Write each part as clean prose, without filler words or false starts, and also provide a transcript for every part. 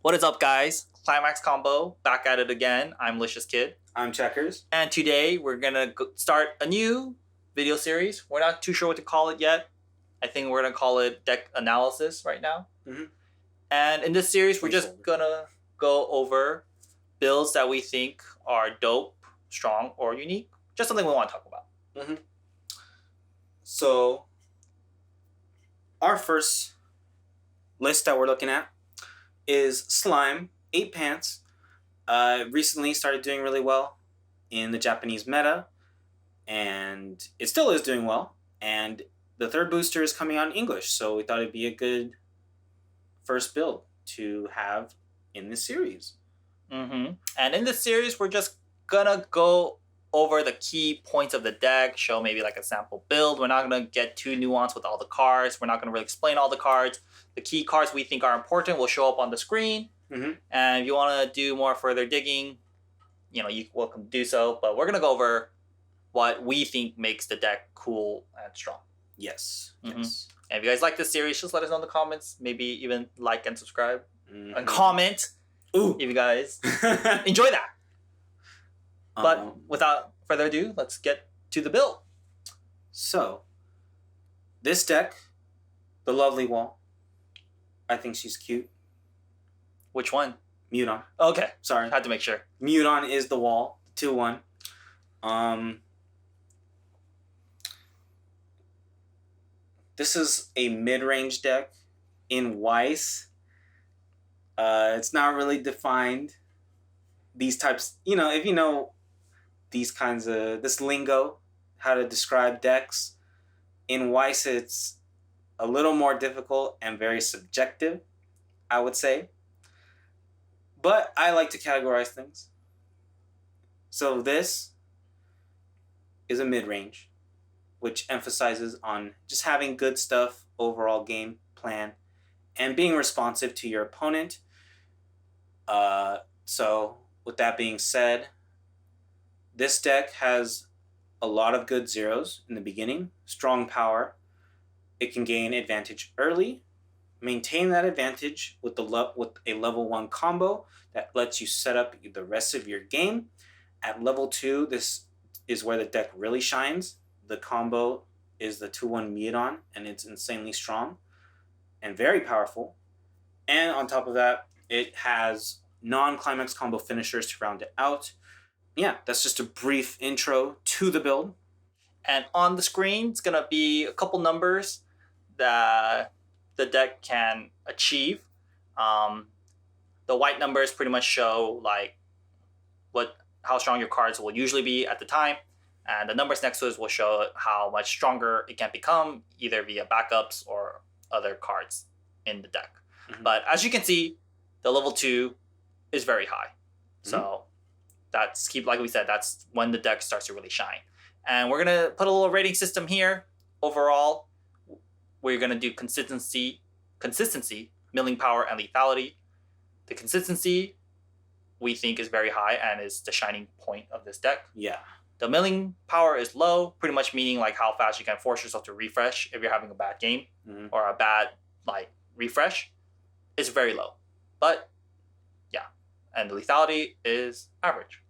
What is up, guys? Climax Combo, back at it again. I'm Licious Kid. I'm Checkers. And today we're going to start a new video series. We're not too sure what to call it yet. I think we're going to call it Deck Analysis right now. Mm-hmm. And in this series, we're just going to go over builds that we think are dope, strong, or unique. Just something we want to talk about. Mm-hmm. So, our first list that we're looking at is Slime, 8 pants. Recently started doing really well in the Japanese meta, and it still is doing well. And the third booster is coming out in English, so we thought it'd be a good first build to have in this series. Mm-hmm. And in this series, we're just gonna go over the key points of the deck, show maybe like a sample build. We're not gonna get too nuanced with all the cards. We're not gonna really explain all the cards. The key cards we think are important will show up on the screen. Mm-hmm. And if you want to do more further digging, you're welcome to do so. But we're gonna go over what we think makes the deck cool and strong. Yes. Mm-hmm. Yes. And if you guys like this series, just let us know in the comments. Maybe even like and subscribe Mm-hmm. and comment. Ooh. If you guys enjoy that. But without further ado, let's get to the build. So, this deck, the lovely wall, I think she's cute. Which one? Muton. Okay. Sorry. Had to make sure. Muton is the wall. 2-1. This is a mid-range deck in Weiß. It's not really defined. These types, if you know these kinds of, this lingo, how to describe decks, in Weiß it's a little more difficult and very subjective, I would say. But I like to categorize things. So this is a mid-range, which emphasizes on just having good stuff, overall game plan, and being responsive to your opponent. So with that being said, this deck has a lot of good zeros in the beginning, strong power. It can gain advantage early, maintain that advantage with a level 1 combo that lets you set up the rest of your game. At level 2, this is where the deck really shines. The combo is the 2-1 Muton, and it's insanely strong and very powerful. And on top of that, it has non-Climax Combo finishers to round it out. Yeah, that's just a brief intro to the build. And on the screen, it's going to be a couple numbers that the deck can achieve. The white numbers pretty much show like how strong your cards will usually be at the time. And the numbers next to it will show how much stronger it can become, either via backups or other cards in the deck. Mm-hmm. But as you can see, the level 2 is very high. Mm-hmm. So like we said, that's when the deck starts to really shine. And we're going to put a little rating system here. Overall, we're going to do consistency, milling power, and lethality. The consistency we think is very high and is the shining point of this deck. Yeah. The milling power is low, pretty much meaning like how fast you can force yourself to refresh if you're having a bad game. Mm-hmm. Or a bad refresh. It's very low. But yeah. And the lethality is average.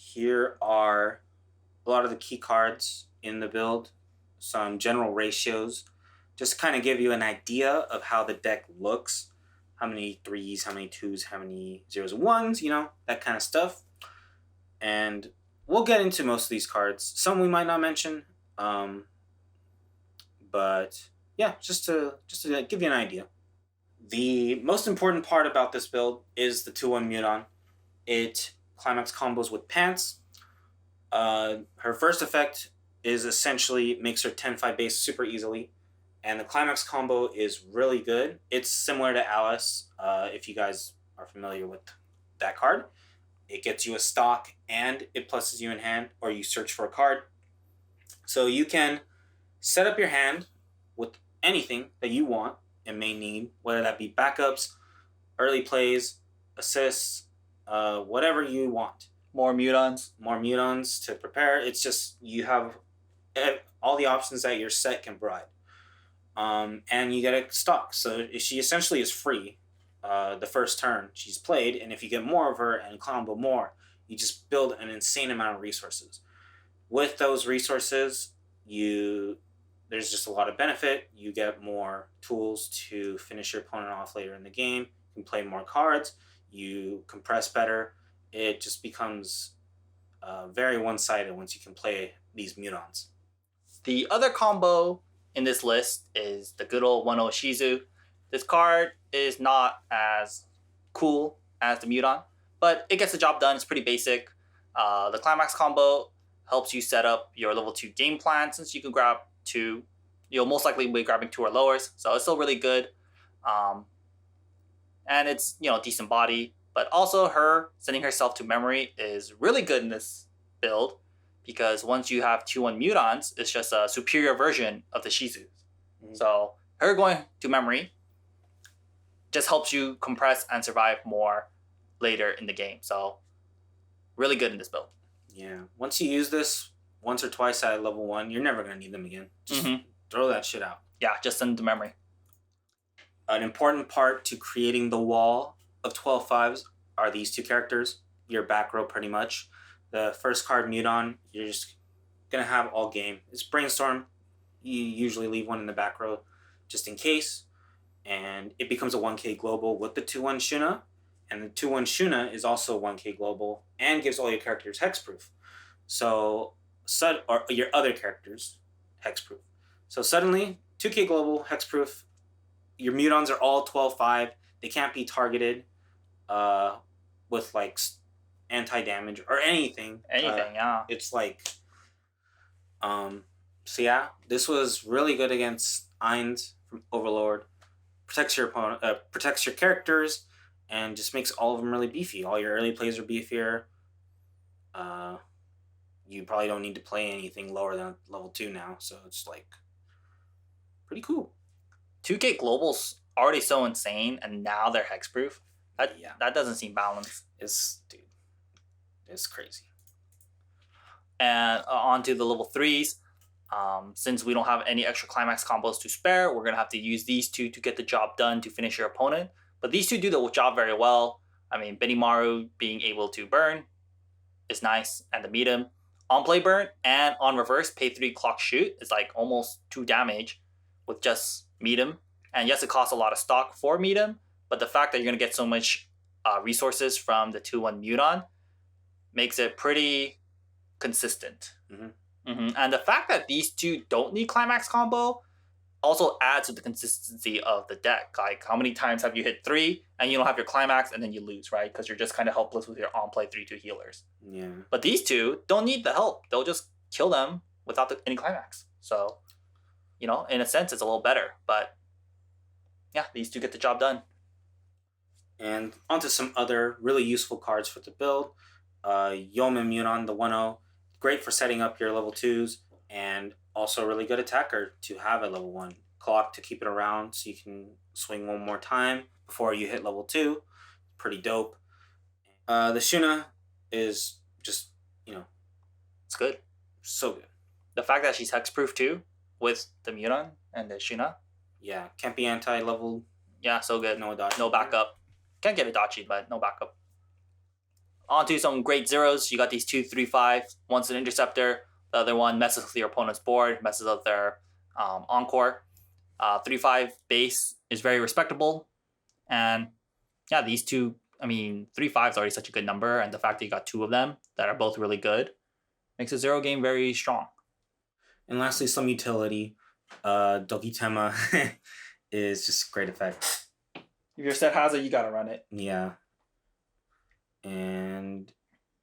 Here are a lot of the key cards in the build, some general ratios, just to kind of give you an idea of how the deck looks. How many 3s, how many 2s, how many 0s and 1s, that kind of stuff. And we'll get into most of these cards. Some we might not mention, but yeah, just to give you an idea. The most important part about this build is the 2-1 Muton. It Climax combos with pants. Her first effect is essentially makes her 10-5 base super easily. And the Climax combo is really good. It's similar to Alice, if you guys are familiar with that card. It gets you a stock and it pluses you in hand, or you search for a card. So you can set up your hand with anything that you want and may need, whether that be backups, early plays, assists, whatever you want. More Mutons to prepare. It's just you have all the options that your set can provide. And you get a stock. So she essentially is free the first turn she's played, and if you get more of her and combo more, you just build an insane amount of resources. With those resources, there's just a lot of benefit. You get more tools to finish your opponent off later in the game. You can play more cards. You compress better. It just becomes very one-sided once you can play these Mutons. The other combo in this list is the good old 1-0 Shizu. This card is not as cool as the Muton, but it gets the job done. It's pretty basic. The Climax Combo helps you set up your level 2 game plan, since you can grab 2. You'll most likely be grabbing 2 or lowers, so it's still really good. And it's, decent body. But also her sending herself to memory is really good in this build, because once you have 2-1 Mutons, it's just a superior version of the Shizus. Mm-hmm. So her going to memory just helps you compress and survive more later in the game. So really good in this build. Yeah. Once you use this once or twice at level 1, you're never going to need them again. Just throw that shit out. Yeah, just send them to memory. An important part to creating the wall of 12 5s are these 2 characters. Your back row, pretty much. The first card, Muton, you're just going to have all game. It's Brainstorm. You usually leave one in the back row just in case. And it becomes a 1k global with the 2-1 Shuna. And the 2-1 Shuna is also 1k global and gives all your characters Hex Proof. So, or your other characters, Hex Proof. So suddenly, 2k global, Hex Proof. Your Mutons are all 12-5. They can't be targeted with like anti-damage or anything. Yeah. It's like, so yeah, this was really good against Ainz from Overlord. Protects your opponent, protects your characters, and just makes all of them really beefy. All your early plays are beefier. You probably don't need to play anything lower than level 2 now, so it's like pretty cool. 2k global's already so insane, and now they're hexproof. That doesn't seem balanced. It's crazy. And on to the level 3s. Since we don't have any extra climax combos to spare, we're going to have to use these 2 to get the job done to finish your opponent. But these 2 do the job very well. I mean, Benimaru being able to burn is nice, and the medium. On play burn and on reverse, pay 3 clock shoot is like almost 2 damage with just medium. And yes, it costs a lot of stock for medium, but the fact that you're going to get so much resources from the 2-1 Muton makes it pretty consistent. And the fact that these 2 don't need Climax Combo also adds to the consistency of the deck. Like, how many times have you hit 3 and you don't have your Climax and then you lose, right? Because you're just kind of helpless with your on-play 3-2 healers. Yeah. But these 2 don't need the help. They'll just kill them without any Climax. So, in a sense, it's a little better. But, yeah, these 2 get the job done. And onto some other really useful cards for the build. Yomen Muton, the 1-0. Great for setting up your level 2s, and also a really good attacker to have at level 1. Clock to keep it around so you can swing one more time before you hit level 2. Pretty dope. The Shuna is just, it's good. So good. The fact that she's hexproof too, with the Muton and the Shuna. Yeah, can't be anti-level. Yeah, so good. No dodge. No backup. Can't get a Dachi, but no backup. On to some great zeros. You got these 2 3-5. One's an interceptor. The other one messes with your opponent's board, messes up their encore. 3-5 base is very respectable. And yeah, these 2, 3-5 is already such a good number. And the fact that you got 2 of them that are both really good makes a zero game very strong. And lastly, some utility. Dogitema is just great effect. If your set has it, you gotta run it. Yeah. And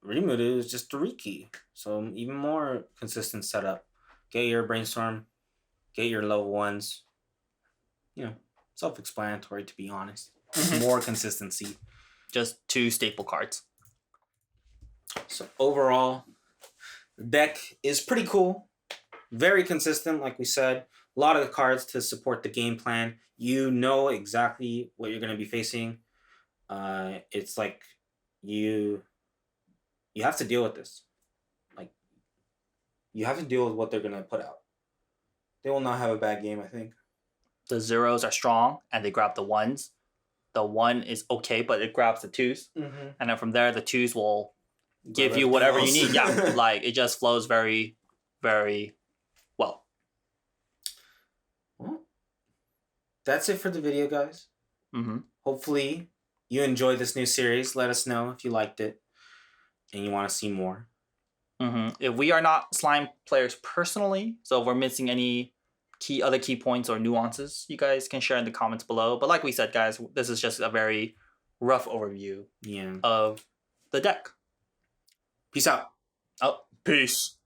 Rimudu is just a Riki. So even more consistent setup. Get your Brainstorm. Get your level 1s. Self-explanatory, to be honest. More consistency. Just 2 staple cards. So overall, the deck is pretty cool. Very consistent, like we said. A lot of the cards to support the game plan. You know exactly what you're going to be facing. It's like you have to deal with this. Like, you have to deal with what they're going to put out. They will not have a bad game, I think. The zeros are strong, and they grab the 1s. the 1 is okay, but it grabs the 2s. Mm-hmm. And then from there, the 2s will give you whatever you need. Yeah, like it just flows very, very well. Well, that's it for the video, guys. Mm-hmm. Hopefully you enjoyed this new series. Let us know if you liked it and you want to see more. Mm-hmm. If we are not slime players personally, so if we're missing any other key points or nuances, you guys can share in the comments below. But like we said, guys, this is just a very rough overview of the deck. Peace out. Oh, peace.